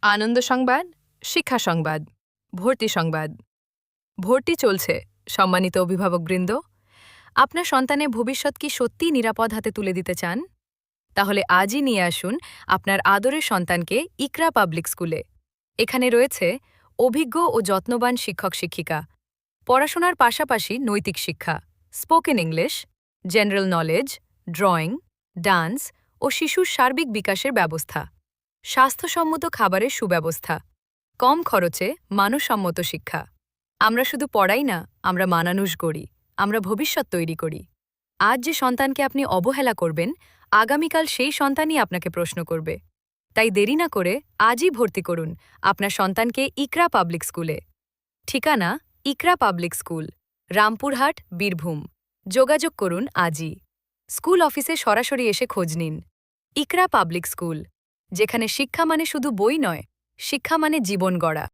আনন্দ সংবাদ, শিক্ষা সংবাদ, ভর্তি সংবাদ। ভর্তি চলছে, সম্মানিত অভিভাবকবৃন্দ। আপনার সন্তানের ভবিষ্যৎ কি সত্যিই নিরাপদ হাতে তুলে দিতে চান? তাহলে আজই নিয়ে আসুন আপনার আদরের সন্তানকে ইকরা পাবলিক স্কুলে। এখানে রয়েছে অভিজ্ঞ ও যত্নবান শিক্ষক-শিক্ষিকা, পড়াশোনার পাশাপাশি নৈতিক শিক্ষা, spoken English, general knowledge, drawing, dance ও শিশুর সার্বিক বিকাশের ব্যবস্থা, স্বাস্থ্যসম্মত খাবারের সুব্যবস্থা, কম খরচে মানসম্মত শিক্ষা। আমরা শুধু পড়াই না, আমরা মানানুষ গড়ি, আমরা ভবিষ্যৎ তৈরি করি। আজ যে সন্তানকে আপনি অবহেলা করবেন, আগামীকাল সেই সন্তানই আপনাকে প্রশ্ন করবে। তাই দেরি না করে আজই ভর্তি করুন আপনার সন্তানকে ইকরা পাবলিক স্কুলে। ঠিকানা ইকরা পাবলিক স্কুল, রামপুরহাট, বীরভূম। যোগাযোগ করুন আজই। স্কুল অফিসে সরাসরি এসে খোঁজ নিন। ইকরা পাবলিক স্কুল, যেখানে শিক্ষা মানে শুধু বই নয়, শিক্ষা মানে জীবন গড়া।